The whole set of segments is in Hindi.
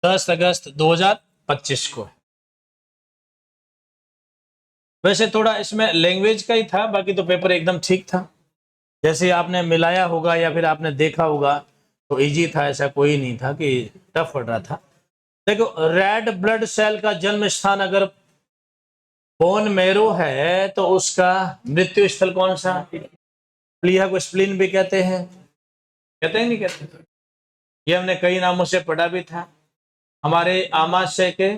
10 अगस्त 2025 को है। वैसे थोड़ा इसमें लैंग्वेज का ही था, बाकी तो पेपर एकदम ठीक था। जैसे आपने मिलाया होगा या फिर आपने देखा होगा तो इजी था, ऐसा कोई नहीं था कि टफ पड़ रहा था। देखो, रेड ब्लड सेल का जन्म स्थान अगर बोन मैरो है तो उसका मृत्यु स्थल कौन सा? प्लीहा को स्प्लीन भी कहते हैं, कहते हैं नहीं कहते? ये हमने कई नामों से पढ़ा भी था। हमारे आमाशय के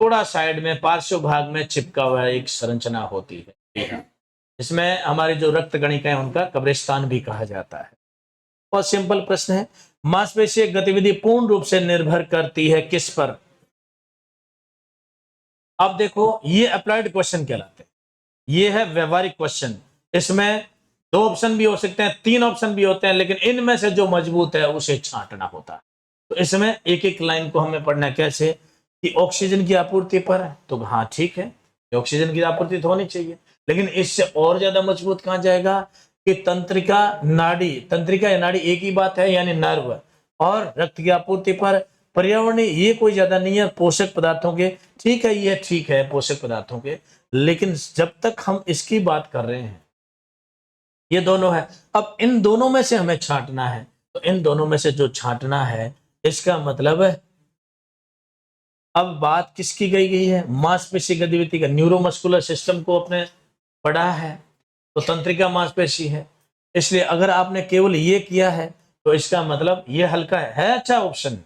थोड़ा साइड में पार्श्व भाग में चिपका हुआ एक संरचना होती है प्लीहा। इसमें हमारी जो रक्त कणिकाएं उनका कब्रिस्तान भी कहा जाता है। बहुत सिंपल प्रश्न है। मांसपेशीय गतिविधि पूर्ण रूप से निर्भर करती है किस पर? अब देखो, ये अप्लाइड क्वेश्चन कहलाते हैं, ये है व्यवहारिक क्वेश्चन। इसमें 2 ऑप्शन भी हो सकते हैं, 3 ऑप्शन भी होते हैं, लेकिन इनमें से जो मजबूत है उसे छांटना होता है। तो इसमें एक एक लाइन को हमें पढ़ना है। कैसे? कि ऑक्सीजन की आपूर्ति पर है तो हाँ ठीक है, ऑक्सीजन की आपूर्ति तो होनी चाहिए, लेकिन इससे और ज्यादा मजबूत कहां जाएगा कि तंत्रिका नाड़ी, तंत्रिका या नाड़ी एक ही बात है, यानी नर्व, और रक्त की आपूर्ति पर। पर्यावरणीय ये कोई ज्यादा नहीं है, पोषक पदार्थों के, ठीक है, ये ठीक है पोषक पदार्थों के, लेकिन जब तक हम इसकी बात कर रहे हैं, ये दोनों है। अब इन दोनों में से हमें छांटना है, तो इन दोनों में से जो छांटना है, इसका मतलब है अब बात किसकी गई है? मांसपेशी गतिविधि का। न्यूरोमस्कुलर सिस्टम को अपने पढ़ा है तो तंत्रिका मांसपेशी है, इसलिए अगर आपने केवल ये किया है तो इसका मतलब ये हल्का है अच्छा ऑप्शन,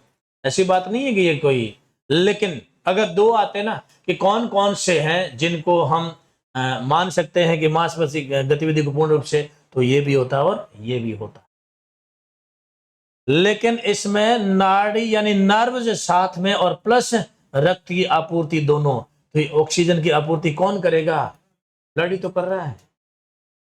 ऐसी बात नहीं है कि ये कोई। लेकिन अगर 2 आते ना कि कौन कौन से हैं जिनको हम मान सकते हैं कि मांसपेशी गतिविधि को पूर्ण रूप से, तो ये भी होता और ये भी होता। लेकिन इसमें नाड़ी यानी नर्व साथ में और प्लस रक्त की आपूर्ति दोनों, तो ये ऑक्सीजन की आपूर्ति कौन करेगा? ब्लड ही तो कर रहा है।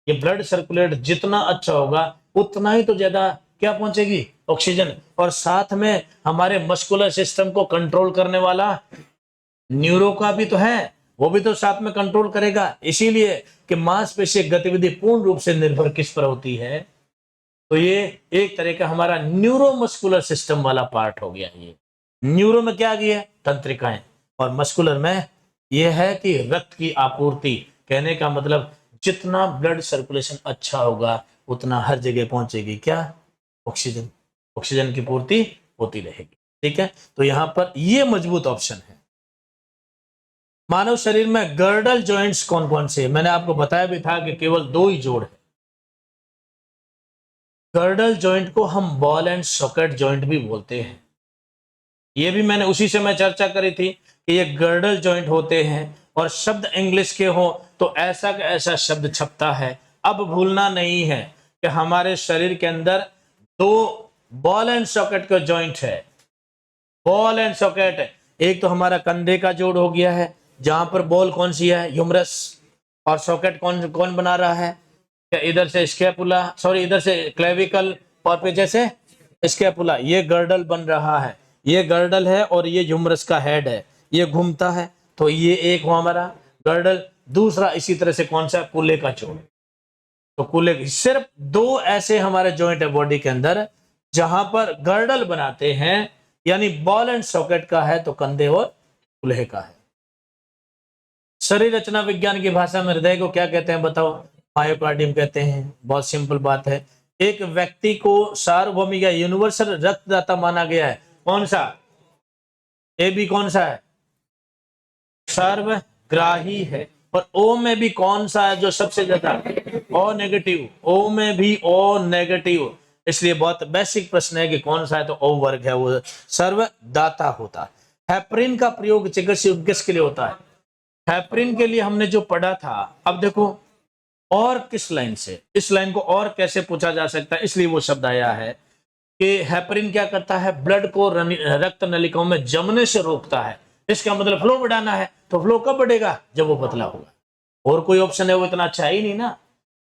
ये ब्लड सर्कुलेट जितना अच्छा होगा उतना ही तो ज्यादा क्या पहुंचेगी? ऑक्सीजन। और साथ में हमारे मस्कुलर सिस्टम को कंट्रोल करने वाला न्यूरो का भी तो है, वो भी तो साथ में कंट्रोल करेगा। इसीलिए कि मांसपेशी गतिविधि पूर्ण रूप से निर्भर किस पर होती है, तो ये एक तरह का हमारा न्यूरोमस्कुलर सिस्टम वाला पार्ट हो गया। ये न्यूरो में क्या आ गया? तंत्रिकाएं, और मस्कुलर में ये है कि रक्त की आपूर्ति। कहने का मतलब जितना ब्लड सर्कुलेशन अच्छा होगा उतना हर जगह पहुंचेगी क्या? ऑक्सीजन, ऑक्सीजन की पूर्ति होती रहेगी। ठीक है, तो यहां पर ये मजबूत ऑप्शन है। मानव शरीर में गर्डल जॉइंट्स कौन कौन से? मैंने आपको बताया भी था कि केवल 2 ही जोड़ है। गर्डल जॉइंट को हम बॉल एंड सॉकेट जॉइंट भी बोलते हैं। ये भी मैंने उसी से मैं चर्चा करी थी कि ये गर्डल जॉइंट होते हैं, और शब्द इंग्लिश के हो तो ऐसा का ऐसा शब्द छपता है। अब भूलना नहीं है कि हमारे शरीर के अंदर 2 बॉल एंड सॉकेट का जॉइंट है। बॉल एंड सॉकेट, एक तो हमारा कंधे का जोड़ हो गया है, जहां पर बॉल कौन सी है? ह्यूमरस, और सॉकेट कौन कौन बना रहा है? इधर से स्कैपुला, सॉरी इधर से क्लेविकल, और पीछे से स्कैपुला। ये गर्डल बन रहा है, ये गर्डल है, और ये ह्यूमरस का हेड है, ये घूमता है, तो ये एक हुआ हमारा गर्डल। दूसरा इसी तरह से कौन सा? कूल्हे का जोड़। तो कूल्हे, सिर्फ 2 ऐसे हमारे जॉइंट है बॉडी के अंदर जहां पर गर्डल बनाते हैं, यानी बॉल एंड सॉकेट का है तो कंधे और कूल्हे का है। शरीर रचना विज्ञान की भाषा में हृदय को क्या कहते हैं बताओ? मायोकार्डियम कहते हैं। बहुत सिंपल बात है। एक व्यक्ति को सार्वभौमिक या यूनिवर्सल रक्तदाता माना गया है, कौन सा? ए बी कौन सा है? सर्वग्राही है। और ओ में भी कौन सा है जो सबसे ज्यादा? O negative. ओ में भी ओ नेगेटिव। इसलिए बहुत बेसिक प्रश्न है कि कौन सा है, तो ओ वर्ग है, वो सर्वदाता होता है। हेपरिन का प्रयोग चिकित्सीय किसके लिए होता है? हेपरिन के लिए हमने जो पढ़ा था। अब देखो, और किस लाइन से, इस लाइन को और कैसे पूछा जा सकता है, इसलिए वो शब्द आया है कि हेपरिन क्या करता है? ब्लड को रक्त नलिकाओं में जमने से रोकता है। इसका मतलब फ्लो बढ़ाना है, तो फ्लो कब बढ़ेगा? जब वो पतला होगा। और कोई ऑप्शन है वो इतना अच्छा ही नहीं ना,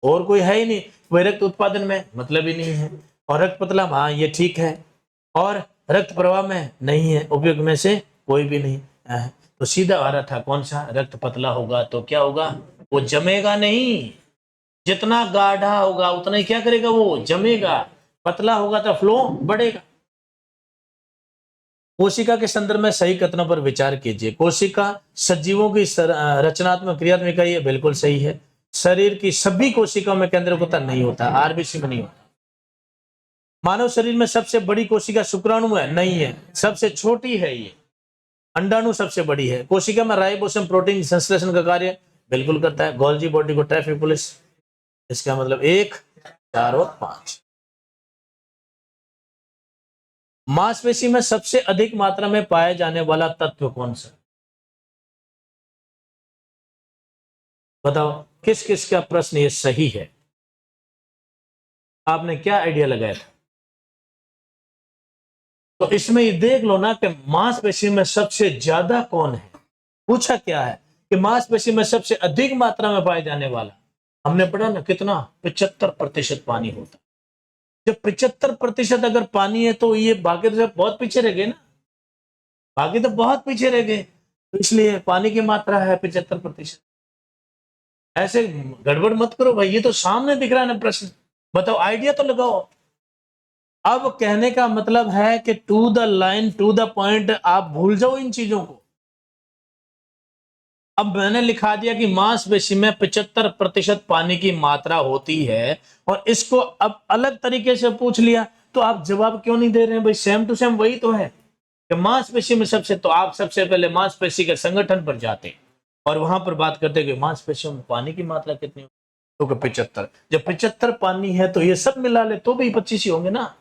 और कोई है ही नहीं। वह रक्त उत्पादन में मतलब ही नहीं है, और रक्त पतला, हाँ ये ठीक है, और रक्त प्रवाह में नहीं है, उपयोग में से कोई भी नहीं है। तो सीधा आ रहा था कौन सा? रक्त पतला होगा तो क्या होगा? वो जमेगा नहीं, जितना गाढ़ा होगा उतना ही क्या करेगा? वो जमेगा। पतला होगा तो फ्लो बढ़ेगा। कोशिका के संदर्भ में सही कथनों पर विचार कीजिए। कोशिका सजीवों की रचनात्मक क्रियात्मक इकाई है, बिल्कुल सही है। शरीर की सभी कोशिकाओं में केंद्रक होता नहीं होता, आरबीसी में नहीं होता। मानव शरीर में सबसे बड़ी कोशिका शुक्राणु है, नहीं है, सबसे छोटी है ये। अंडाणु सबसे बड़ी है। कोशिका में राइबोसोम प्रोटीन संश्लेषण का कार्य बिल्कुल करता है। गोल्जी बॉडी को ट्रैफिक पुलिस, इसका मतलब 1, 4 और 5। मांसपेशी में सबसे अधिक मात्रा में पाए जाने वाला तत्व कौन सा? बताओ किस किस का प्रश्न ये सही है? आपने क्या आइडिया लगाया था? तो इसमें ये देख लो ना कि मांसपेशी में सबसे ज्यादा कौन है। पूछा क्या है कि मांसपेशी में सबसे अधिक मात्रा में पाए जाने वाला, हमने पढ़ा ना कितना, 75% पानी होता है। जब 75% अगर पानी है तो ये बाकी तो बहुत पीछे रह गए ना, बाकी तो बहुत पीछे रह गए। तो इसलिए पानी की मात्रा है 75%। ऐसे गड़बड़ मत करो भाई, ये तो सामने दिख रहा है ना प्रश्न। बताओ आइडिया तो लगाओ। अब कहने का मतलब है कि to the line to the point, आप भूल जाओ इन चीजों को। अब मैंने लिखा दिया कि मांसपेशी में 75% पानी की मात्रा होती है, और इसको अब अलग तरीके से पूछ लिया तो आप जवाब क्यों नहीं दे रहे हैं भाई? सेम टू सेम वही तो है कि मांसपेशी में सबसे, तो आप सबसे पहले मांसपेशी के संगठन पर जाते और वहां पर बात करते कि मांसपेशियों में पानी की मात्रा कितनी हो, तो 75। जब 75 पानी है तो ये सब मिला ले तो भी 25 ही होंगे ना।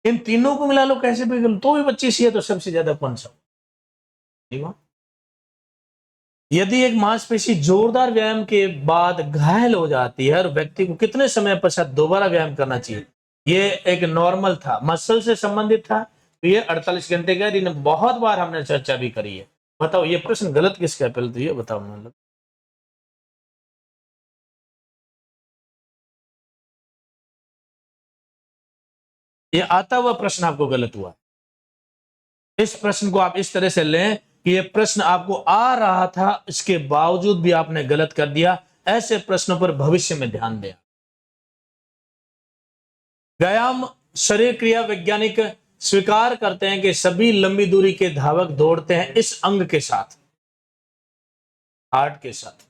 इन तीनों को मिला लो कैसे भी तो भी 25 ही है, तो सबसे ज्यादा कौन सा? ठीक है। यदि एक मांसपेशी जोरदार व्यायाम के बाद घायल हो जाती है और व्यक्ति को कितने समय पश्चात दोबारा व्यायाम करना चाहिए? ये एक नॉर्मल था, मसल से संबंधित था, तो ये 48 घंटे का। बहुत बार हमने चर्चा भी करी है। बताओ ये प्रश्न गलत किसका है? पहले तो ये बताओ। मतलब ये आता हुआ प्रश्न आपको गलत हुआ। इस प्रश्न को आप इस तरह से लें कि ये प्रश्न आपको आ रहा था, इसके बावजूद भी आपने गलत कर दिया। ऐसे प्रश्नों पर भविष्य में ध्यान दें। व्यायाम शरीर क्रिया वैज्ञानिक स्वीकार करते हैं कि सभी लंबी दूरी के धावक दौड़ते हैं इस अंग के साथ, हार्ट के साथ।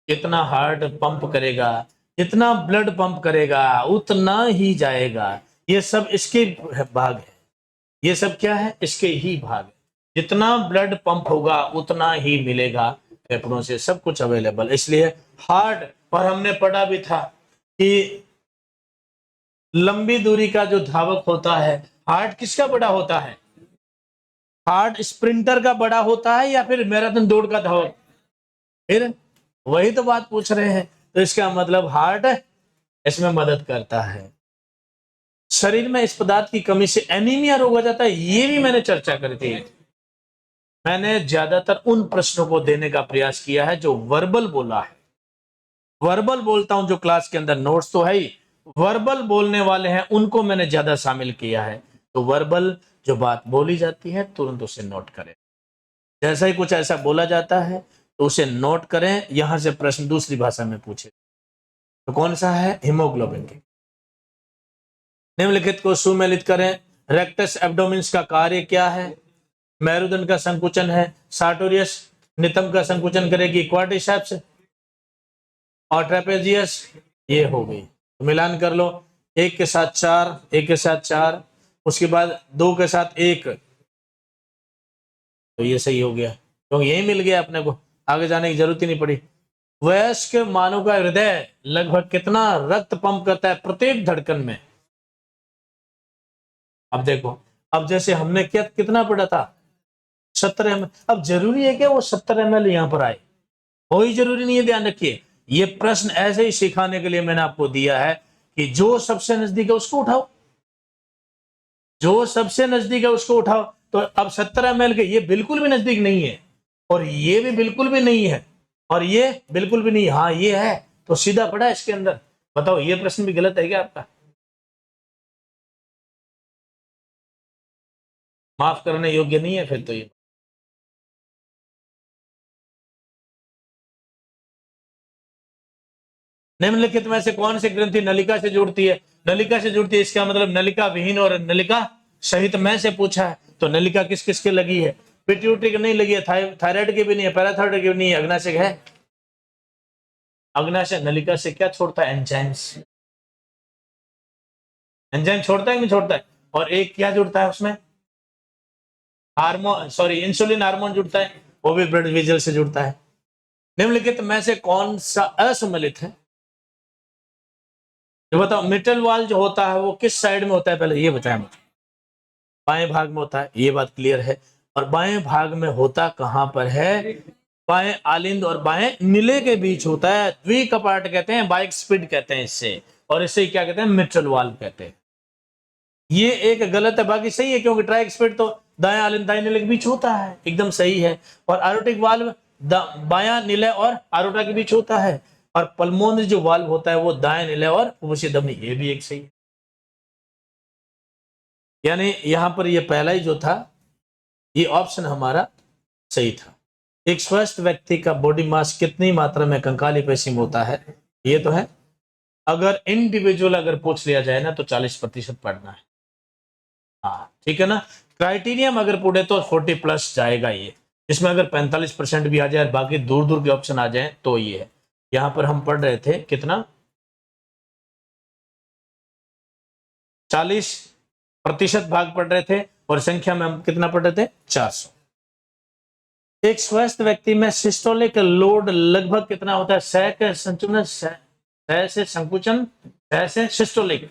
जितना हार्ट पंप करेगा, जितना ब्लड पंप करेगा, उतना ही जाएगा। ये सब इसके भाग है। ये सब क्या है? इसके ही भाग है। जितना ब्लड पंप होगा उतना ही मिलेगा फेफड़ों से, सब कुछ अवेलेबल। इसलिए हार्ट पर हमने पढ़ा भी था कि लंबी दूरी का जो धावक होता है, हार्ट किसका बड़ा होता है? हार्ट स्प्रिंटर का बड़ा होता है या फिर मैराथन दौड़ का धावक? फिर वही तो बात पूछ रहे हैं। तो इसका मतलब हार्ट इसमें मदद करता है। शरीर में इस पदार्थ की कमी से एनीमिया रोग हो जाता है, ये भी मैंने चर्चा करी थी। मैंने ज्यादातर उन प्रश्नों को देने का प्रयास किया है जो वर्बल बोला है। वर्बल बोलता हूं जो क्लास के अंदर, नोट्स तो है ही, वर्बल बोलने वाले हैं उनको मैंने ज्यादा शामिल किया है। तो वर्बल जो बात बोली जाती है तुरंत उसे नोट करें। जैसा ही कुछ ऐसा बोला जाता है तो उसे नोट करें। यहां से प्रश्न दूसरी भाषा में पूछे तो कौन सा है? हीमोग्लोबिन के। निम्नलिखित को सुमेलित करें। रेक्टस एब्डोमिन्स का कार्य क्या है? मेरुदंड का संकुचन है। सार्टोरियस नितंब का संकुचन करेगी। क्वाड्रिसेप्स और ट्रेपेजियस ये हो गई। तो मिलान कर लो, 1 के साथ 4, 1 के साथ 4, उसके बाद 2 के साथ 1, तो ये सही हो गया। तो यही मिल गया अपने को, आगे जाने की जरूरत ही नहीं पड़ी। वयस्क मानव का हृदय लगभग कितना रक्त पंप करता है प्रत्येक धड़कन में? अब देखो, अब जैसे हमने क्या कितना पढ़ा था? 70 ml। अब जरूरी है क्या वो 70 ml यहां पर आए? कोई जरूरी नहीं है, ध्यान रखिए। ये प्रश्न ऐसे ही सिखाने के लिए मैंने आपको दिया है कि जो सबसे नजदीक है उसको उठाओ, जो सबसे नजदीक है उसको उठाओ। तो अब 70 ml के ये बिल्कुल भी नजदीक नहीं है, और ये भी बिल्कुल भी नहीं है, और ये बिल्कुल भी नहीं। हाँ ये है, तो सीधा पड़ा इसके अंदर। बताओ ये प्रश्न भी गलत है क्या आपका? माफ करने योग्य नहीं है फिर तो ये। निम्नलिखित में से कौन सी ग्रंथि नलिका से जुड़ती है? नलिका से जुड़ती है, इसका मतलब नलिका विहीन और नलिका सहित में से पूछा है तो नलिका किस किस के लगी है, पिट्यूटरी की नहीं लगी है, थायराइड की भी नहीं है, पैराथायराइड की भी नहीं है, अग्नाशय है। अग्नाशय नलिका से क्या छोड़ता है, एंजाइम्स। एंजाइम छोड़ता है कि नहीं छोड़ता है, और एक क्या जुड़ता है उसमें, हार्मोन, सॉरी इंसुलिन हार्मोन जुड़ता है, वो भी ब्लड वेजल से जुड़ता है। निम्नलिखित में से कौन सा असम्मिलित है, ये बताओ। मिटल वाल जो होता है वो किस साइड में होता है, पहले ये बताएं मुझे। बाएं भाग में होता है, ये बात क्लियर है। और बाएं भाग में होता कहां पर है, बाएं आलिंद और बाएं नीले के बीच होता है। द्विकपाट कहते हैं, बाइक स्पीड कहते हैं इससे, और इसे क्या कहते हैं, मिट्रल वाल्व कहते हैं। ये एक गलत है, बाकी सही है, क्योंकि ट्राइक स्पीड तो दाएं आलिंद दाएं नीले के बीच होता है, एकदम सही है। और आरोटिक वाल्व बायां नीले और आरोटा के बीच होता है। और पल्मोनरी जो वाल्व होता है वो दाएं नीले और फुफ्फुसी धमनी, ये भी एक सही है। यानी यहां पर ये पहला ही जो था ये ऑप्शन हमारा सही था। एक स्वस्थ व्यक्ति का बॉडी मास कितनी मात्रा में कंकाली पेशी में होता है, ये तो है। अगर इंडिविजुअल अगर पूछ लिया जाए ना तो 40% पढ़ना है। हाँ ठीक है ना। क्राइटेरियम अगर पूछे तो 40+ जाएगा ये, इसमें अगर 45% भी आ जाए, बाकी दूर दूर के ऑप्शन आ जाए तो ये है। यहां पर हम पढ़ रहे थे कितना, 40% भाग पढ़ रहे थे, और संख्या में हम कितना पढ़ रहे थे, 400। एक स्वस्थ व्यक्ति में सिस्टोलिक लोड लगभग कितना होता है, 100 के संचुलन, 100 से संकुचन, 100 से सिस्टोलिक,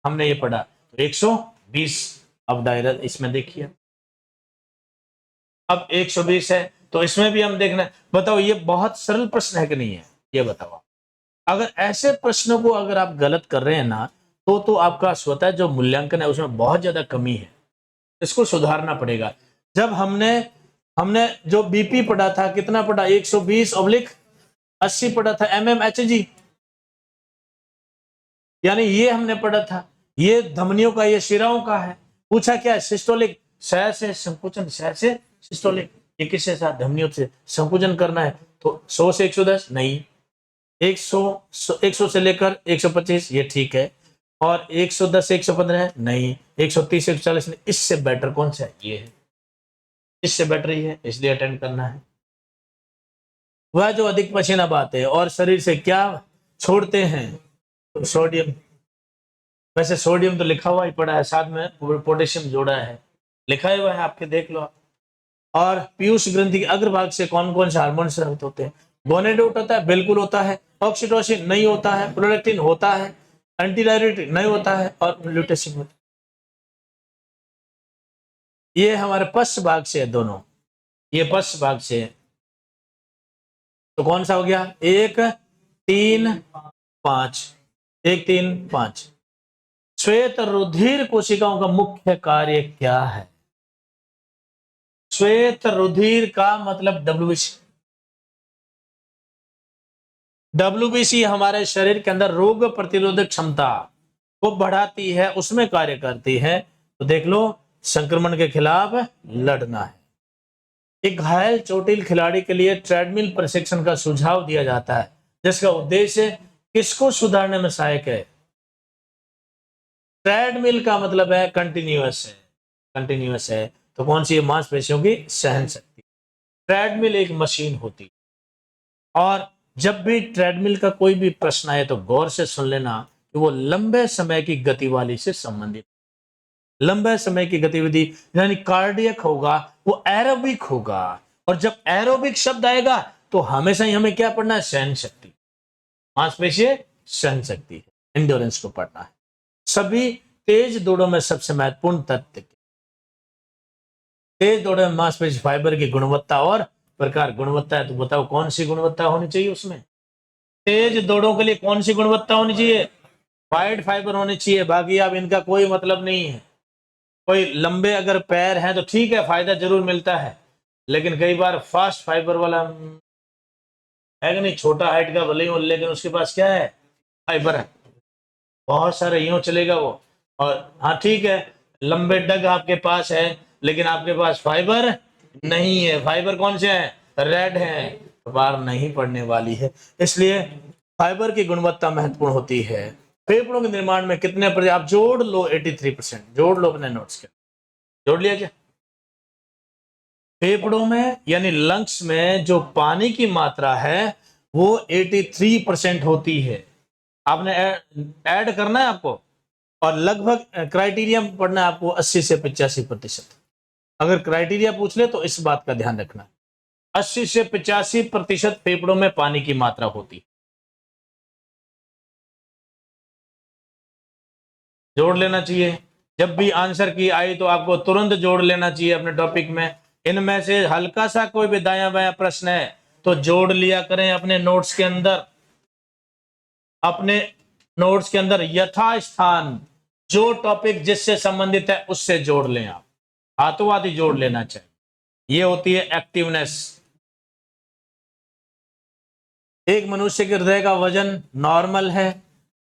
हमने ये पढ़ा तो 120। अब दायरा इसमें देखिए, अब 120 है तो इसमें भी हम देखना है। बताओ ये बहुत सरल प्रश्न है कि नहीं है, ये बताओ। अगर ऐसे प्रश्नों को अगर आप गलत कर रहे हैं ना तो आपका स्वतः जो मूल्यांकन है उसमें बहुत ज्यादा कमी है, इसको सुधारना पड़ेगा। जब हमने जो बीपी पढ़ा था, कितना पढ़ा, 120/80 पढ़ा था, mmHg, यानी ये हमने पढ़ा था। ये धमनियों का, ये शिराओं का है। पूछा क्या है, सिस्टोलिक, 100 से संकुचन, 100 से सिस्टोलिक, ये किसके साथ, धमनियों से संकुचन करना है तो 100 से 110 नहीं, 100 से लेकर 125 ये ठीक है, और 110 से 115 नहीं, 130 से 140 नहीं। इससे बेटर कौन सा है, ये है, इससे बेटर ही है, इसलिए अटेंड करना है। वह जो अधिक पसीना बहाते हैं और शरीर से क्या छोड़ते हैं, तो सोडियम। वैसे सोडियम तो लिखा हुआ ही पड़ा है, साथ में पोटेशियम जोड़ा है, लिखा हुआ है आपके, देख लो आप। और पीयूष ग्रंथि के अग्रभाग से कौन कौन से हार्मोन स्रावित होते हैं, गोनेडोट होता है, बिल्कुल होता है, ऑक्सीटोसिन नहीं होता है, प्रोलैक्टिन होता है, एंटीडायरेटिक नहीं होता है, और ल्यूटेसिन होता है। ये हमारे पश्च भाग से है दोनों, ये पश्च भाग से है। तो कौन सा हो गया, 1 3 5, 1 3 5। श्वेत रुधिर कोशिकाओं का मुख्य कार्य क्या है, श्वेत रुधिर का मतलब WBC। WBC हमारे शरीर के अंदर रोग प्रतिरोधक क्षमता को बढ़ाती है, उसमें कार्य करती है। तो देख लो, संक्रमण के खिलाफ लड़ना है। एक घायल चोटिल खिलाड़ी के लिए ट्रेडमिल प्रशिक्षण का सुझाव दिया जाता है, जिसका उद्देश्य किसको सुधारने में सहायक है। ट्रेडमिल का मतलब है कंटिन्यूअस है, कंटिन्यूअस है तो कौन सी, मांसपेशियों की सहन शक्ति। ट्रेडमिल एक मशीन होती, और जब भी ट्रेडमिल का कोई भी प्रश्न आए तो गौर से सुन लेना कि वो लंबे समय की गति वाली से संबंधित। लंबे समय की गतिविधि यानी कार्डियक होगा, वो एरोबिक होगा, और जब एरोबिक शब्द आएगा तो हमेशा ही हमें क्या पढ़ना है, सहन शक्ति, मांसपेशीय सहन शक्ति है, एंड्योरेंस को पढ़ना है। सभी तेज दौड़ों में सबसे महत्वपूर्ण तथ्य, तेज दौड़ में मांसपेशी फाइबर की गुणवत्ता और प्रकार। गुणवत्ता है तो बताओ कौन सी गुणवत्ता होनी चाहिए उसमें, तेज दौड़ों के लिए कौन सी गुणवत्ता होनी चाहिए, वाइड फाइबर होनी चाहिए। बाकी अब इनका कोई मतलब नहीं है। कोई लंबे अगर पैर हैं तो ठीक है, फायदा जरूर मिलता है, लेकिन कई बार फास्ट फाइबर वाला है कि नहीं, छोटा हाइट का भले ही हो, लेकिन उसके पास क्या है, फाइबर है, बहुत सारे यूं चलेगा वो। और हाँ ठीक है, लंबे डग आपके पास है, लेकिन आपके पास फाइबर नहीं है। फाइबर कौन से हैं, रेड है, तो बार नहीं पड़ने वाली है। इसलिए फाइबर की गुणवत्ता महत्वपूर्ण होती है। फेफड़ों के निर्माण में कितने प्रतिशत, आप जोड़ लो 83%, जोड़ लो अपने नोट्स के। जोड़ लिया क्या? फेफड़ों में यानी लंग्स में जो पानी की मात्रा है वो 83% होती है। आपने ऐड करना है आपको, और लगभग क्राइटेरिया पढ़ना है आपको 80 से 85%। अगर क्राइटेरिया पूछ ले तो इस बात का ध्यान रखना, 80 से 85% फेफड़ों में पानी की मात्रा होती। जोड़ लेना चाहिए, जब भी आंसर की आई तो आपको तुरंत जोड़ लेना चाहिए अपने टॉपिक में। इनमें से हल्का सा कोई भी दाया बाया प्रश्न है तो जोड़ लिया करें अपने नोट्स के अंदर। अपने नोट्स के अंदर यथास्थान जो टॉपिक जिससे संबंधित है उससे जोड़ लें आप, हाथों हाथ ही जोड़ लेना चाहिए। ये होती है एक्टिवनेस। एक मनुष्य के हृदय का वजन नॉर्मल है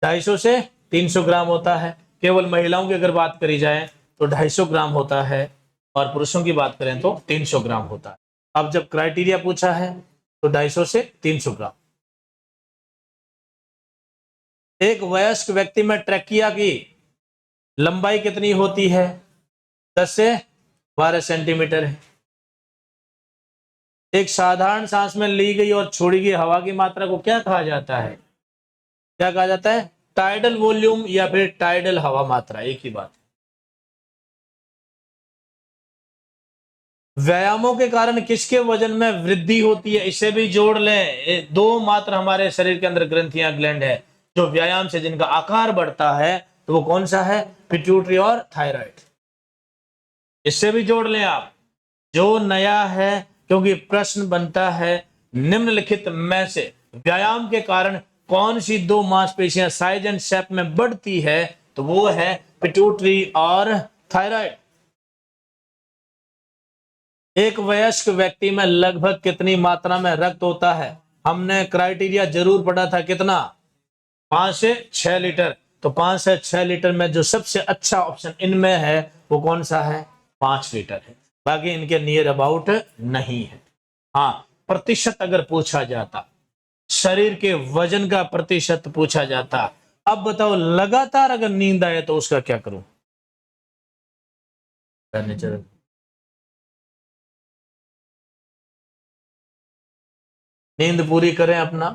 250 से 300 ग्राम होता है। केवल महिलाओं की अगर बात करी जाए तो 250 ग्राम होता है, और पुरुषों की बात करें तो 300 ग्राम होता है। अब जब क्राइटेरिया पूछा है तो 250 से 300 ग्राम। एक वयस्क व्यक्ति में ट्रैकिया की लंबाई कितनी होती है? 10 से 12 सेंटीमीटर है। एक साधारण सांस में ली गई और छोड़ी गई हवा की मात्रा को क्या कहा जाता है? क्या कहा जाता है? टाइडल वॉल्यूम या फिर टाइडल हवा मात्रा, एक ही बात। व्यायामों के कारण किसके वजन में वृद्धि होती है? इसे भी जोड़ लें। दो मात्र हमारे शरीर के अंदर ग्रंथियां, ग्लैंड है जो व्यायाम से जिनका आकार बढ़ता है, तो वो कौन सा है? पिट्यूटरी और थायराइड। इससे भी जोड़ लें आप, जो नया है, क्योंकि प्रश्न बनता है निम्नलिखित में से व्यायाम के कारण कौन सी दो मांसपेशियां साइज एंड शेप में बढ़ती है? तो वो है पिट्यूटरी और थायराइड। एक वयस्क व्यक्ति में लगभग कितनी मात्रा में रक्त होता है? हमने क्राइटेरिया जरूर पढ़ा था, कितना? 5 से 6 लीटर। तो 5 से 6 लीटर में जो सबसे अच्छा ऑप्शन इनमें है वो कौन सा है? 5 लीटर है। बाकी इनके नियर अबाउट नहीं है। हाँ, प्रतिशत अगर पूछा जाता, शरीर के वजन का प्रतिशत पूछा जाता। अब बताओ, लगातार अगर नींद आए तो उसका क्या करूं? नींद पूरी करें अपना।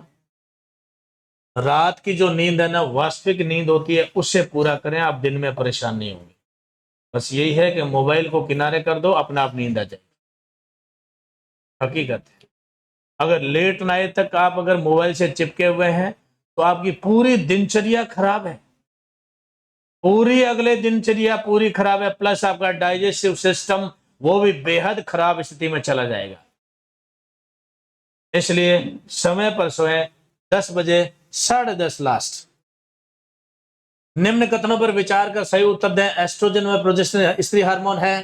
रात की जो नींद है ना, वास्तविक नींद होती है, उससे पूरा करें, आप दिन में परेशान नहीं होंगे। बस यही है कि मोबाइल को किनारे कर दो, अपना आप नींद आ जाए। हकीकत है। अगर लेट नाइट तक आप अगर मोबाइल से चिपके हुए हैं तो आपकी पूरी दिनचर्या खराब है, पूरी अगले दिनचर्या पूरी खराब है, प्लस आपका डाइजेस्टिव सिस्टम वो भी बेहद खराब स्थिति में चला जाएगा। इसलिए समय पर सोएं, 10 बजे, 10:30 लास्ट। निम्न कथनों पर विचार कर सही उत्तर दें। एस्ट्रोजन व प्रोजेस्टेरोन स्त्री हार्मोन है,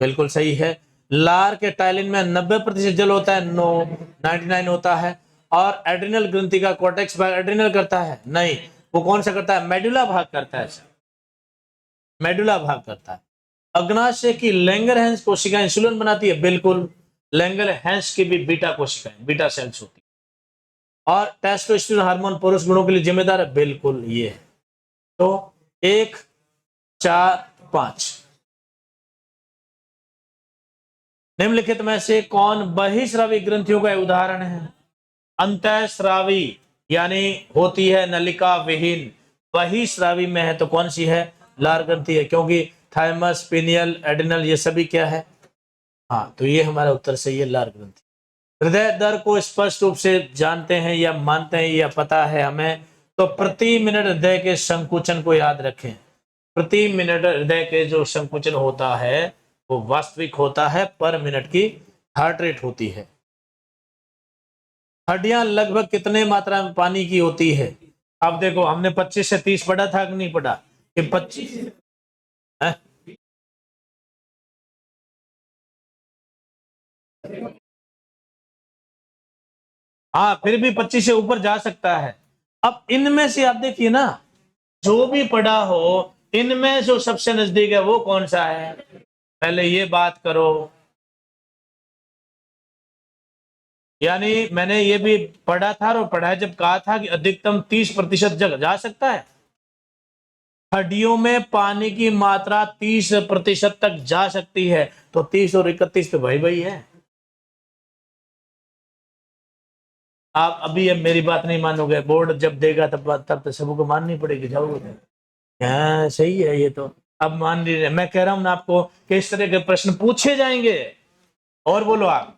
बिल्कुल सही है। लार के टाइलिन में 90% जल होता है, नो, 99 होता है। और एड्रिनल ग्रंथि का कोर्टेक्स भाग एड्रिनल करता है? नहीं। वो कौन सा करता है? मेडुला भाग करता है, मेडुला भाग करता है। अग्नाशय की लैंगरहैंस कोशिकाएं इंसुलिन बनाती है, बिल्कुल। लैंगरहैंस की भी बीटा कोशिकाएं, बीटा सेल्स होती है। और टेस्टोस्टेरोन हार्मोन पुरुष गुणों के लिए जिम्मेदार है, बिल्कुल ये है। तो 1, 4, 5। निम्नलिखित में से कौन बहिस्रावी ग्रंथियों का उदाहरण है? अंतःस्रावी यानी होती है नलिका विहीन, बहिस्रावी में है तो कौन सी है? लार ग्रंथि है, क्योंकि थाइमस, पिनियल, एड्रिनल ये सभी क्या है? हाँ, तो ये हमारा उत्तर सही है, लार ग्रंथि। हृदय दर को स्पष्ट रूप से जानते हैं या मानते हैं या पता है हमें, तो प्रति मिनट हृदय के संकुचन को याद रखें। प्रति मिनट हृदय के जो संकुचन होता है वो वास्तविक होता है, पर मिनट की हार्ट रेट होती है। हड्डियां लगभग कितने मात्रा में पानी की होती है? अब देखो, हमने 25 से 30 पढ़ा था कि नहीं पढ़ा? कि 25 है? हाँ, फिर भी 25 से ऊपर जा सकता है। अब इनमें से आप देखिए ना, जो भी पढ़ा हो इनमें जो सबसे नजदीक है वो कौन सा है? पहले ये बात करो। यानी मैंने ये भी पढ़ा था और पढ़ा जब कहा था कि अधिकतम 30% जगह जा सकता है। हड्डियों में पानी की मात्रा 30% तक जा सकती है, तो 30 और 31 तो भाई भाई है। आप अभी अब मेरी बात नहीं मानोगे, बोर्ड जब देगा तब तो सबको माननी पड़ेगी, जाओगे। हाँ सही है ये तो। अब मान नहीं रहे, मैं कह रहा हूं ना आपको कि इस तरह के प्रश्न पूछे जाएंगे। और बोलो आप,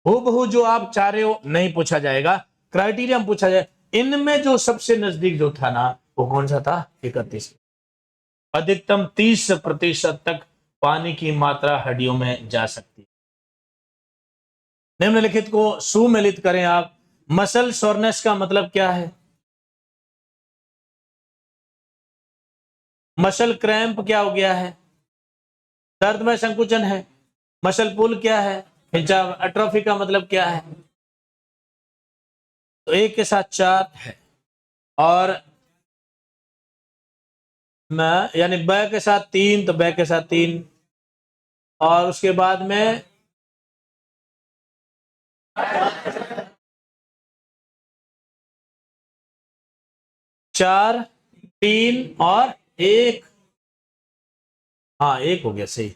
हूबहू जो आप चाह रहे हो नहीं पूछा जाएगा, क्राइटेरिया पूछा जाए। इनमें जो सबसे नजदीक जो था ना, वो कौन सा था? 31। अधिकतम 30% तक पानी की मात्रा हड्डियों में जा सकती है। निम्नलिखित को सुमेलित करें आप। मसल सोरनेस का मतलब क्या है? मसल क्रैम्प क्या हो गया है? दर्द में संकुचन है। मसल पुल क्या है? एट्रोफी का मतलब क्या है? तो एक के साथ 4 है, और मैं यानी ब के साथ 3, तो ब के साथ 3, और उसके बाद में 4, 3 और 1। हाँ 1 हो गया सही।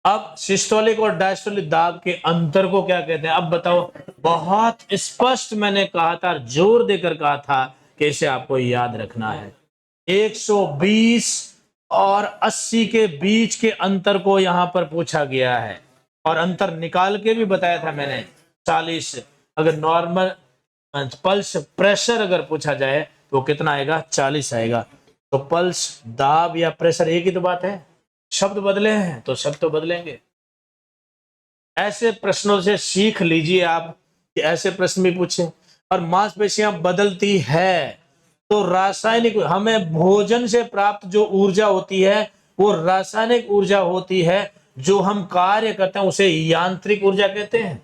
अब सिस्टोलिक और डायस्टोलिक दाब के अंतर को क्या कहते हैं? अब बताओ। बहुत स्पष्ट मैंने कहा था, जोर देकर कहा था कि इसे आपको याद रखना है। 120 और 80 के बीच के अंतर को यहां पर पूछा गया है, और अंतर निकाल के भी बताया था मैंने। 40 अगर नॉर्मल पल्स प्रेशर अगर पूछा जाए तो कितना आएगा? 40 आएगा। तो पल्स दाब या प्रेशर एक ही तो बात है। शब्द बदले हैं तो शब्द तो बदलेंगे। ऐसे प्रश्नों से सीख लीजिए आप कि ऐसे प्रश्न भी पूछे। और मांसपेशियां बदलती है तो रासायनिक, हमें भोजन से प्राप्त जो ऊर्जा होती है वो रासायनिक ऊर्जा होती है। जो हम कार्य करते हैं उसे यांत्रिक ऊर्जा कहते हैं।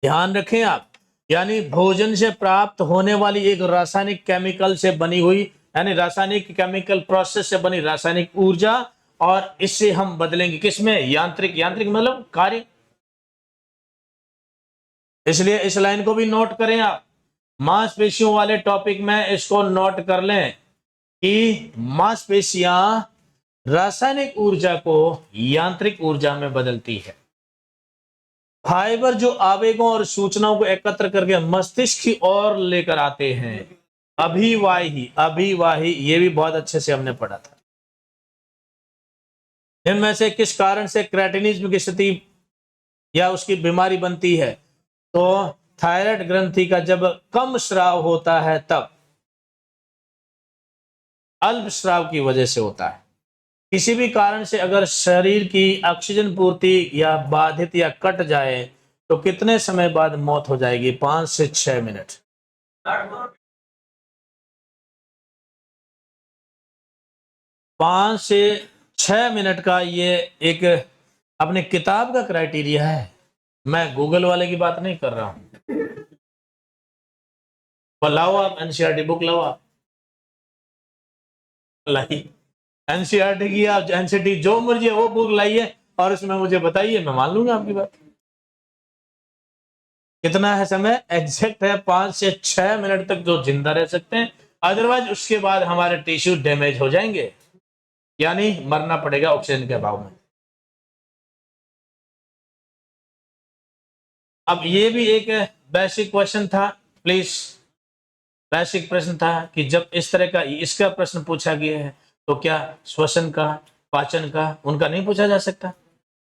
ध्यान रखें आप। यानी भोजन से प्राप्त होने वाली एक रासायनिक केमिकल से बनी हुई, यानी रासायनिक केमिकल प्रोसेस से बनी रासायनिक ऊर्जा, और इससे हम बदलेंगे किसमें? यांत्रिक। यांत्रिक मतलब कार्य। इसलिए इस लाइन को भी नोट करें आप। मांसपेशियों वाले टॉपिक में इसको नोट कर लें कि मांसपेशियां रासायनिक ऊर्जा को यांत्रिक ऊर्जा में बदलती है। फाइबर जो आवेगों और सूचनाओं को एकत्र करके मस्तिष्क की ओर लेकर आते हैं। अभिवाही, अभिवाही ये भी बहुत अच्छे से हमने पढ़ा था। इनमें से किस कारण से क्रेटिनिज्म की स्थिति या उसकी बीमारी बनती है? तो थायराइड ग्रंथि का जब कम स्राव होता है तब, अल्प स्राव की वजह से होता है। किसी भी कारण से अगर शरीर की ऑक्सीजन पूर्ति या बाधित या कट जाए तो कितने समय बाद मौत हो जाएगी? 5 से 6 मिनट। 5 से 6 मिनट का ये एक अपने किताब का क्राइटेरिया है। मैं गूगल वाले की बात नहीं कर रहा हूं। लाओ आप एनसीईआरटी बुक लाओ आप, लाई एनसीईआरटी की, आप एनसीईआरटी जो मर्जी है वो बुक लाइए और उसमें मुझे बताइए, मैं मान लूंगा आपकी बात। कितना है समय? एग्जैक्ट है 5 से 6 मिनट तक जो जिंदा रह सकते हैं, अदरवाइज उसके बाद हमारे टिश्यू डैमेज हो जाएंगे, यानी मरना पड़ेगा ऑक्सीजन के अभाव में। अब ये भी एक बेसिक क्वेश्चन था, प्लीज। बेसिक प्रश्न था कि जब इस तरह का इसका प्रश्न पूछा गया है तो क्या श्वसन का, पाचन का, उनका नहीं पूछा जा सकता?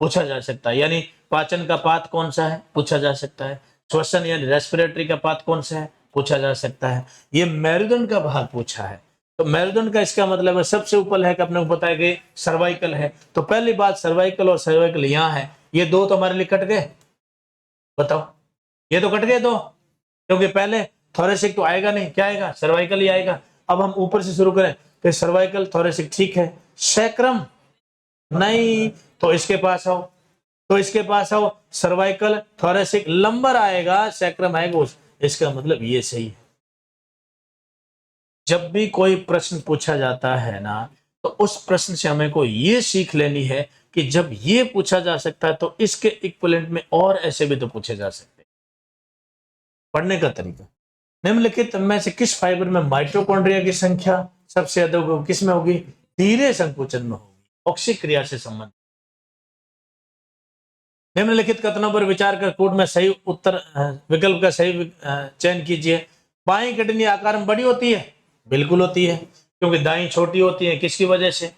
पूछा जा सकता है। यानी पाचन का पाथ कौन सा है? पूछा जा सकता है। श्वसन यानी रेस्पिरेटरी का पाथ कौन सा है? पूछा जा सकता है। ये मेरुदंड का भाग पूछा है, तो मेरुदंड का इसका मतलब है सबसे ऊपर है कि अपने को पता है कि सर्वाइकल है, तो पहली बात सर्वाइकल और सर्वाइकल यहाँ है, ये दो तो हमारे लिए कट गए। बताओ, ये तो कट गए दो, क्योंकि पहले थोरेसिक तो आएगा नहीं, क्या आएगा? सर्वाइकल ही आएगा। अब हम ऊपर से शुरू करें तो सर्वाइकल थोरेसिक ठीक है, सैक्रम नहीं, तो इसके पास आओ, तो इसके पास आओ, सर्वाइकल थोरेसिक लंबर आएगा, सैक्रम आएगा, इसका मतलब ये सही है। जब भी कोई प्रश्न पूछा जाता है ना, तो उस प्रश्न से हमें को ये सीख लेनी है कि जब ये पूछा जा सकता है तो इसके इक्विवेलेंट में और ऐसे भी तो पूछे जा सकते हैं। पढ़ने का तरीका निम्नलिखित में से किस फाइबर में माइटोकॉन्ड्रिया की संख्या सबसे अधिक होगी? किस में होगी? धीरे संकुचन में होगी, ऑक्सीय क्रिया से संबंधित। निम्नलिखित कथनों पर विचार कर कोड में सही उत्तर विकल्प का सही चयन कीजिए। बाईं किडनी आकार में बड़ी होती है? बिल्कुल होती है, क्योंकि दाईं छोटी होती है। किसकी वजह से?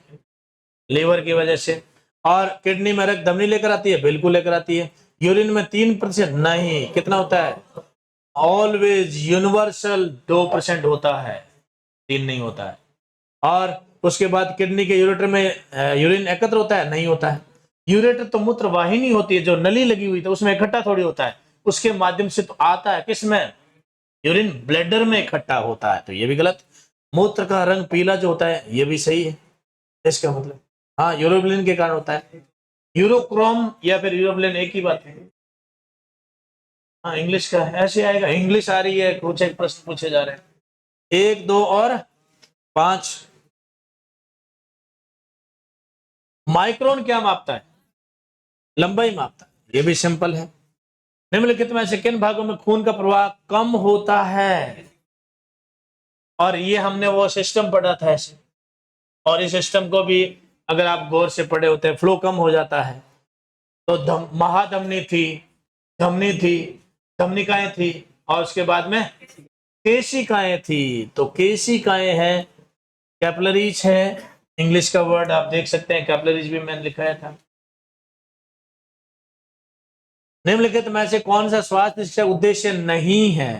लीवर की वजह से। और किडनी में रक्त धमनी लेकर आती है? बिल्कुल लेकर आती है। यूरिन में 3% नहीं, कितना होता है? ऑलवेज यूनिवर्सल 2% होता है, 3 नहीं होता है। और उसके बाद किडनी के यूरेटर में यूरिन एकत्र होता है? नहीं होता है। यूरेटर तो मूत्र वाहिनी होती है, जो नली लगी हुई, तो उसमें इकट्ठा थोड़ी होता है, उसके माध्यम से तो आता है। किसमें? यूरिन ब्लैडर में इकट्ठा होता है, तो ये भी गलत। मूत्र का रंग पीला जो होता है, ये भी सही है। इसका मतलब हाँ, यूरोबिलिन के कारण होता है। यूरोक्रोम या फिर यूरोबिलिन एक ही बात है। हाँ, इंग्लिश का ऐसे आएगा, इंग्लिश आ रही है, कुछ एक प्रश्न पूछे जा रहे हैं। 1, 2 और 5। माइक्रोन क्या मापता है? लंबाई मापता है, ये भी सिंपल है। निम्नलिखित में से किन भागों में खून का प्रवाह कम होता है? और ये हमने वो सिस्टम पढ़ा था ऐसे, और इस सिस्टम को भी अगर आप गौर से पढ़े होते हैं, फ्लो कम हो जाता है। तो महाधमनी थी, धमनी थी, धमनिकाएं थी, और उसके बाद में केशिकाएं थी। तो केशिकाएं हैं, कैपिलरीज है, इंग्लिश का वर्ड आप देख सकते हैं, कैपिलरीज भी मैंने लिखाया था। निम्नलिखित में से कौन सा स्वास्थ्य शिक्षा उद्देश्य नहीं है?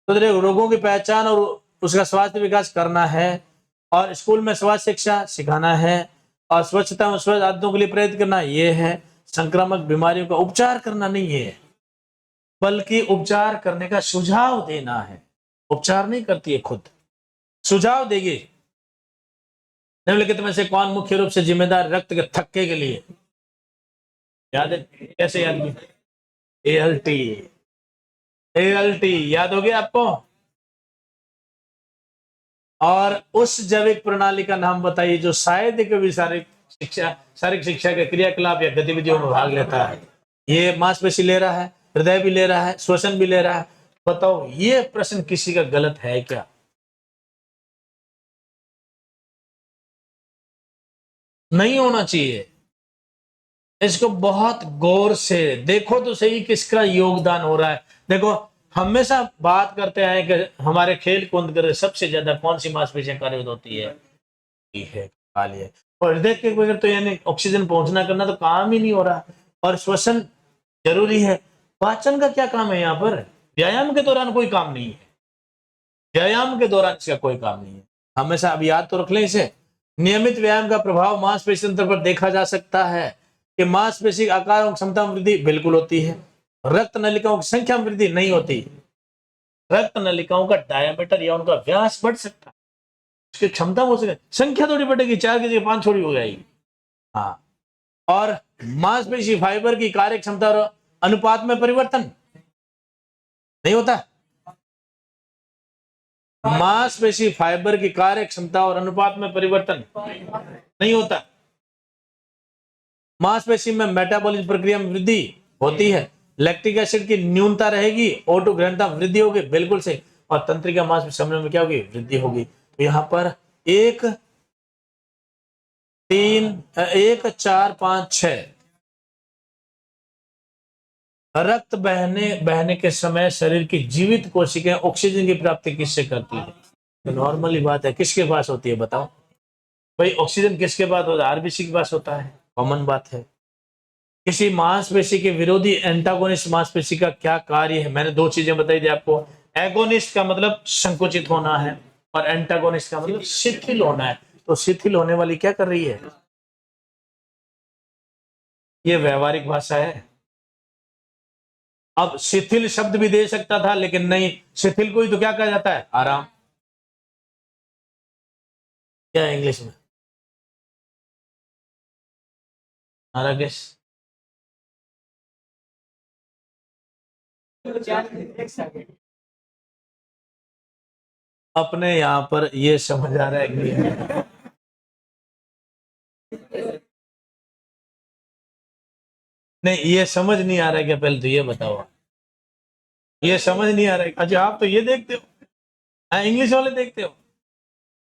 तो रोगों की पहचान और उसका स्वास्थ्य विकास करना है, और स्कूल में स्वास्थ्य शिक्षा सिखाना है, और स्वच्छता और स्वस्थ आदतों के लिए प्रेरित करना ये है। संक्रामक बीमारियों का उपचार करना नहीं है, बल्कि उपचार करने का सुझाव देना है। उपचार नहीं करती है, खुद सुझाव देगी। निम्नलिखित में से कौन मुख्य रूप से जिम्मेदार रक्त के थक्के के लिए? याद है? कैसे याद किया? एएलटी। एएलटी याद हो गया आपको? और उस जैविक प्रणाली का नाम बताइए जो शायद कभी शारीरिक शिक्षा के क्रियाकलाप या गतिविधियों में भाग लेता है। ये मांसपेशी ले रहा है, हृदय भी ले रहा है, श्वसन भी ले रहा है। बताओ, ये प्रश्न किसी का गलत है क्या? नहीं होना चाहिए। इसको बहुत गौर से देखो तो सही, किसका योगदान हो रहा है। देखो, हमेशा बात करते हैं कि हमारे खेल कूद कर सबसे ज्यादा कौन सी मांसपेशियां कार्यरत होती है? ये है, खाली है। और हृदय के बगैर तो यानी ऑक्सीजन पहुंचना करना तो काम ही नहीं हो रहा। और श्वसन जरूरी है। पाचन का क्या काम है यहाँ पर? व्यायाम के दौरान कोई काम नहीं है, व्यायाम के दौरान इसका कोई काम नहीं है। हमेशा अब याद तो रख लें इसे। नियमित व्यायाम का प्रभाव मांसपेशी तंत्र पर देखा जा सकता है कि मांसपेशी आकार और क्षमता में वृद्धि बिल्कुल होती है। रक्त नलिकाओं की संख्या में वृद्धि नहीं होती। रक्त नलिकाओं का डायमीटर या उनका व्यास बढ़ सकता है, उसकी क्षमता हो सके, संख्या थोड़ी बढ़ेगी, 4 की जगह 5 थोड़ी हो जाएगी। हाँ, और मांसपेशी फाइबर की कार्य क्षमता और अनुपात में परिवर्तन नहीं होता। मांसपेशी फाइबर की कार्य क्षमता और अनुपात में परिवर्तन नहीं होता। मांसपेशी में मेटाबॉलिज्म प्रक्रिया में वृद्धि होती है। लैक्टिक एसिड की न्यूनता रहेगी, ओटो घनता वृद्धि होगी, बिल्कुल सही। और तंत्रिका मांसपेशी सम्मेलन में क्या होगी? वृद्धि होगी। तो यहां पर 1, 3, 1, 4, 5, 6 रक्त बहने के समय शरीर की जीवित कोशिकाएं ऑक्सीजन की प्राप्ति किससे करती है? तो नॉर्मली बात है, किसके पास होती है बताओ भाई? ऑक्सीजन किसके पास होता है? आरबीसी के पास होता है, कॉमन बात है। किसी मांसपेशी के विरोधी एंटागोनिस्ट मांसपेशी का क्या कार्य है? मैंने 2 चीजें बताई थी आपको। एगोनिस्ट का मतलब संकुचित होना है, और एंटागोनिस्ट का मतलब शिथिल होना है। तो शिथिल होने वाली क्या कर रही है? ये व्यवहारिक भाषा है। अब शिथिल शब्द भी दे सकता था, लेकिन नहीं, शिथिल को ही तो क्या कहा जाता है? आराम। क्या है इंग्लिश में? नारागेश। अपने यहाँ पर ये समझ आ रहा है कि नहीं, ये समझ नहीं आ रहा है क्या? पहले तो ये बताओ, ये समझ नहीं आ रहा है। अच्छा, आप तो ये देखते हो, हाँ, इंग्लिश वाले देखते हो।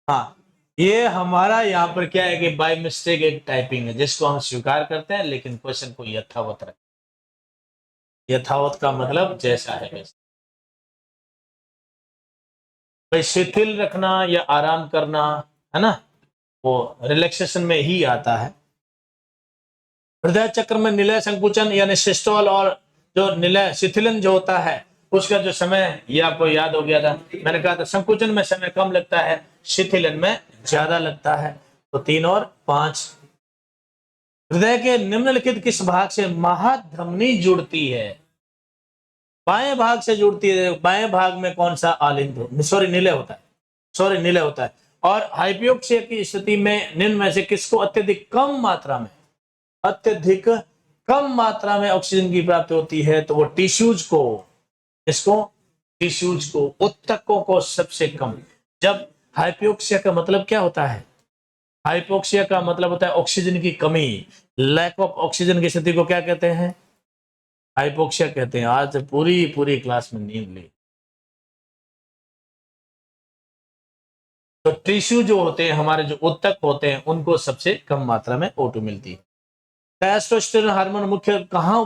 हाँ, ये हमारा यहाँ पर क्या है कि बाय मिस्टेक एक टाइपिंग है जिसको हम स्वीकार करते हैं, लेकिन क्वेश्चन को यथावत रखें। यथावत का मतलब जैसा है वैसा। भाई शिथिल रखना या आराम करना, है ना, वो रिलैक्सेशन में ही आता है। हृदय चक्र में निलय संकुचन यानी सिस्टोल और जो निलय शिथिलन जो होता है उसका जो समय, ये आपको याद हो गया था, मैंने कहा था संकुचन में समय कम लगता है, शिथिलन में ज्यादा लगता है। तो 3 और 5। हृदय के निम्नलिखित किस भाग से महाधमनी जुड़ती है? बाएं भाग से जुड़ती है। बाएं भाग में कौन सा आलिंद, सॉरी निलय होता है, सॉरी निलय होता है। और हाइपोक्सिया की स्थिति में निम्न में से किसको अत्यधिक कम मात्रा में, अत्यधिक कम मात्रा में ऑक्सीजन की प्राप्ति होती है? तो वो टिश्यूज को, इसको टिश्यूज को, उत्तकों को सबसे कम। जब हाइपोक्सिया का मतलब क्या होता है? हाइपोक्सिया का मतलब होता है ऑक्सीजन की कमी, लैक ऑफ ऑक्सीजन की स्थिति को क्या कहते हैं? हाइपोक्सिया कहते हैं। आज पूरी पूरी क्लास में नींद ली। तो टिश्यू जो होते हैं हमारे, जो उत्तक होते हैं, उनको सबसे कम मात्रा में O2 मिलती है। टेस्टोस्टेरोन हार्मोन मुख्य कहाँ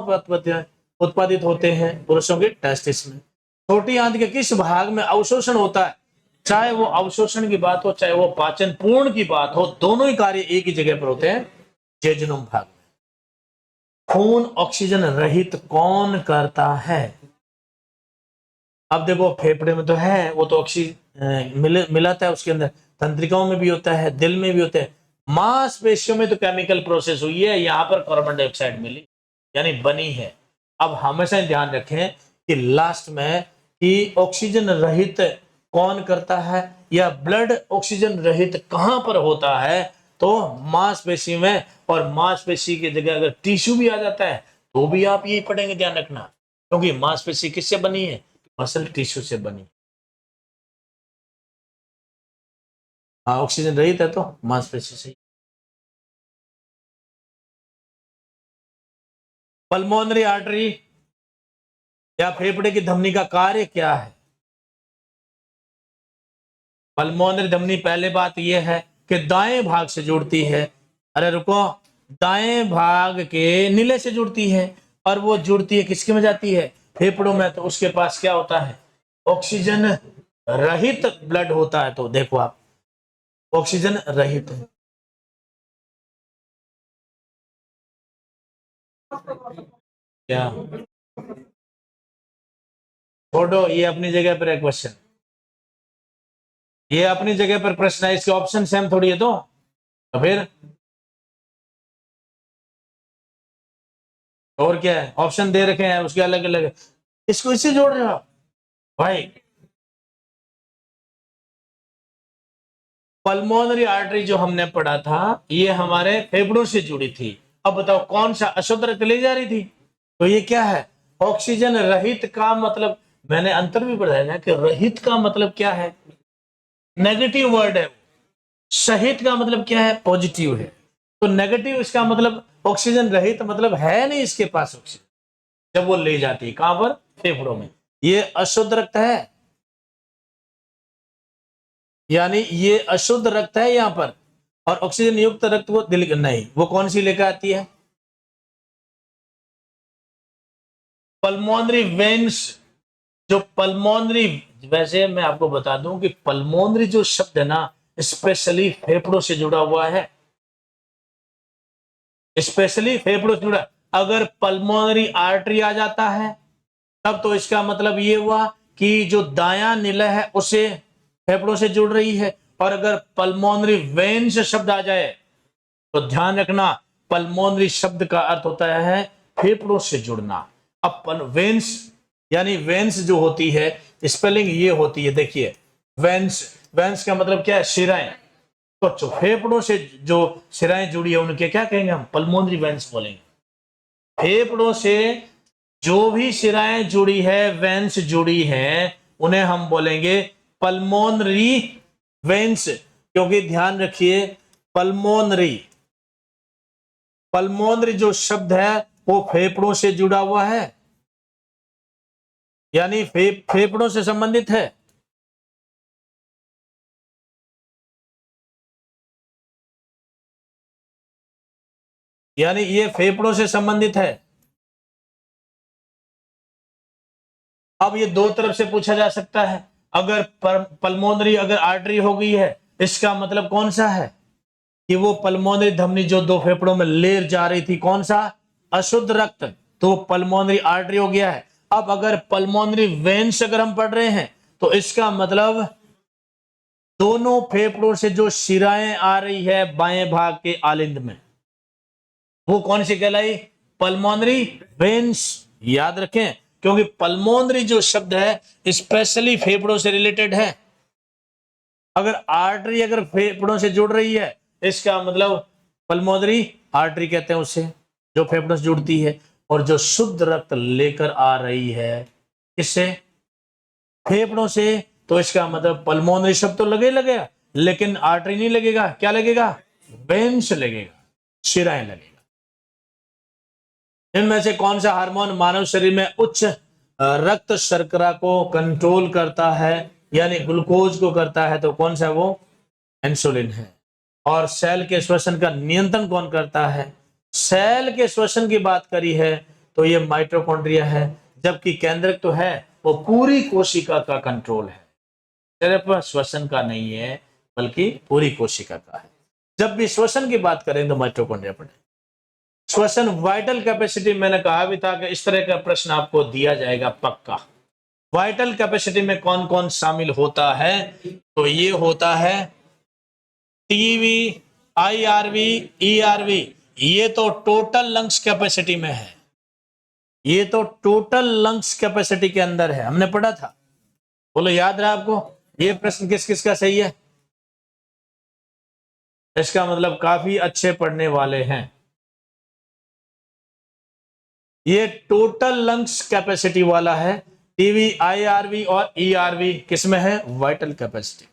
उत्पादित होते हैं? पुरुषों के टेस्टिस में। छोटी आंत के किस भाग में अवशोषण होता है? चाहे वो अवशोषण की बात हो, चाहे वो पाचन पूर्ण की बात हो, दोनों ही कार्य एक ही जगह पर होते हैं, जेजुनम भाग में। खून ऑक्सीजन रहित कौन करता है? अब देखो फेफड़े में तो है, वो तो ऑक्सीजन मिलाता है उसके अंदर, तंत्रिकाओं में भी होता है, दिल में भी होता है। मांसपेशियों में तो केमिकल प्रोसेस हुई है, यहाँ पर कार्बन डाइऑक्साइड मिली यानी बनी है। अब हमेशा ध्यान रखें कि लास्ट में कि ऑक्सीजन रहित कौन करता है, या ब्लड ऑक्सीजन रहित कहां पर होता है? तो मांसपेशी में। और मांसपेशी की जगह अगर टिश्यू भी आ जाता है तो भी आप यही पढ़ेंगे, ध्यान रखना, क्योंकि मांसपेशी किससे बनी है? मसल टिश्यू से बनी। हाँ, ऑक्सीजन रहित है तो मांसपेशी से। पल्मोनरी आर्टरी या फेफड़े की धमनी का कार्य क्या है? पल्मोनरी धमनी, पहले बात यह है कि दाएं भाग से जुड़ती है। अरे रुको, दाएं भाग के नीले से जुड़ती है, और वो जुड़ती है किसके में जाती है? फेफड़ों में। तो उसके पास क्या होता है? ऑक्सीजन रहित ब्लड होता है। तो देखो आप, ऑक्सीजन रहित है। क्या छोड़ो, ये अपनी जगह पर है क्वेश्चन, ये अपनी जगह पर प्रश्न है, इसके ऑप्शन सेम थोड़ी है। तो फिर और क्या है? ऑप्शन दे रखे हैं उसके अलग अलग, इसको इससे जोड़ रहे हो आप? भाई, पल्मोनरी आर्टरी जो हमने पढ़ा था, ये हमारे फेफड़ों से जुड़ी थी। अब बताओ कौन सा अशुद्ध रक्त ले जा रही थी? तो ये क्या है? ऑक्सीजन रहित का मतलब, मैंने अंतर भी बताया ना कि रहित का मतलब क्या है? नेगेटिव वर्ड है। सहित का मतलब क्या है? पॉजिटिव है। तो नेगेटिव इसका मतलब ऑक्सीजन रहित मतलब है नहीं इसके पास ऑक्सीजन, जब वो ले जाती है कहां पर? फेफड़ों में। ये अशुद्ध रक्त है, यानी ये अशुद्ध रक्त है यहां पर। और ऑक्सीजन युक्त रक्त वो दिल नहीं, वो कौन सी लेकर आती है? Pulmonary veins. जो पल्मोनरी, वैसे मैं आपको बता दूं कि पल्मोनरी जो शब्द है ना, स्पेशली फेफड़ों से जुड़ा हुआ है, स्पेशली फेफड़ों से जुड़ा। अगर पल्मोनरी आर्टरी आ जाता है तब तो इसका मतलब ये हुआ कि जो दायां निलय है उसे फेफड़ों से जुड़ रही है। और अगर पल्मोनरी वेन्स शब्द आ जाए तो ध्यान रखना, पल्मोनरी शब्द का अर्थ होता है फेफड़ों से जुड़ना। अब वेन्स, यानी वेन्स जो होती है, स्पेलिंग ये होती है, देखिए वेन्स, वेन्स का मतलब क्या है? शिराएं। तो फेफड़ों से जो शिराएं जुड़ी है उनके क्या कहेंगे हम? पल्मोनरी वेन्स बोलेंगे। फेफड़ों से जो भी शिराएं जुड़ी है, वेन्स जुड़ी है, उन्हें हम बोलेंगे पल्मोनरी वेन्स। क्योंकि ध्यान रखिए, पल्मोनरी, पल्मोनरी जो शब्द है वो फेफड़ों से जुड़ा हुआ है, यानी फेफड़ों से संबंधित है। यानी ये फेफड़ों से संबंधित है। अब ये दो तरफ से पूछा जा सकता है। अगर पल्मोनरी अगर आर्टरी हो गई है, इसका मतलब कौन सा है कि वो पल्मोनरी धमनी जो दो फेफड़ों में लेर जा रही थी, कौन सा? अशुद्ध रक्त, तो पल्मोनरी आर्टरी हो गया है। अब अगर पल्मोनरी वेन्स अगर हम पढ़ रहे हैं, तो इसका मतलब दोनों फेफड़ों से जो शिराएं आ रही है बाएं भाग के आलिंद में, वो कौन सी कहलाई? Pulmonary veins. याद रखें, क्योंकि पल्मोनरी जो शब्द है स्पेशली फेफड़ों से रिलेटेड है। अगर आर्टरी अगर फेफड़ों से जुड़ रही है, इसका मतलब पल्मोनरी आर्टरी कहते हैं उसे, जो फेफड़ों से जुड़ती है और जो शुद्ध रक्त लेकर आ रही है किससे? फेफड़ों से। तो इसका मतलब पल्मोनरी शब्द तो लगेगा, लेकिन आर्टरी नहीं लगेगा। क्या लगेगा? वेन्स लगेगा, शिराएं लगेगा। इनमें से कौन सा हार्मोन मानव शरीर में उच्च रक्त शर्करा को कंट्रोल करता है, यानी ग्लूकोज को करता है? तो कौन सा? वो इंसुलिन है। और सेल के श्वसन का नियंत्रण कौन करता है? सेल के श्वसन की बात करी है तो ये माइटोकॉन्ड्रिया है, जबकि केंद्रक तो है वो पूरी कोशिका का कंट्रोल है, सिर्फ श्वसन का नहीं है बल्कि पूरी कोशिका का है। जब भी श्वसन की बात करें तो माइटोकॉन्ड्रिया पढ़े। श्वसन वाइटल कैपेसिटी, मैंने कहा भी था कि इस तरह का प्रश्न आपको दिया जाएगा पक्का। वाइटल कैपेसिटी में कौन कौन शामिल होता है? तो ये होता है टीवी, आईआरवी, ईआरवी। ये तो टोटल लंग्स कैपेसिटी में है, ये तो टोटल लंग्स कैपेसिटी के अंदर है, हमने पढ़ा था। बोलो याद रहा आपको? ये प्रश्न किस किस का सही है? इसका मतलब काफी अच्छे पढ़ने वाले हैं। ये टोटल लंग्स कैपेसिटी वाला है। टीवी, आईआरवी और ईआरवी किसमें है? Vital capacity.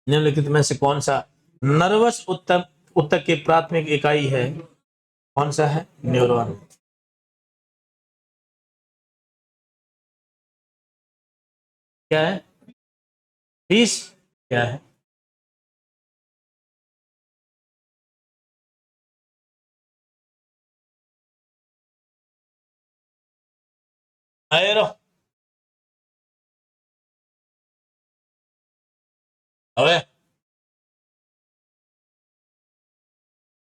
निम्नलिखित में से कौन सा नर्वस ऊतक ऊतक की प्राथमिक इकाई है? कौन सा है? न्यूरॉन। क्या है? फीस क्या है? आएरो। હવે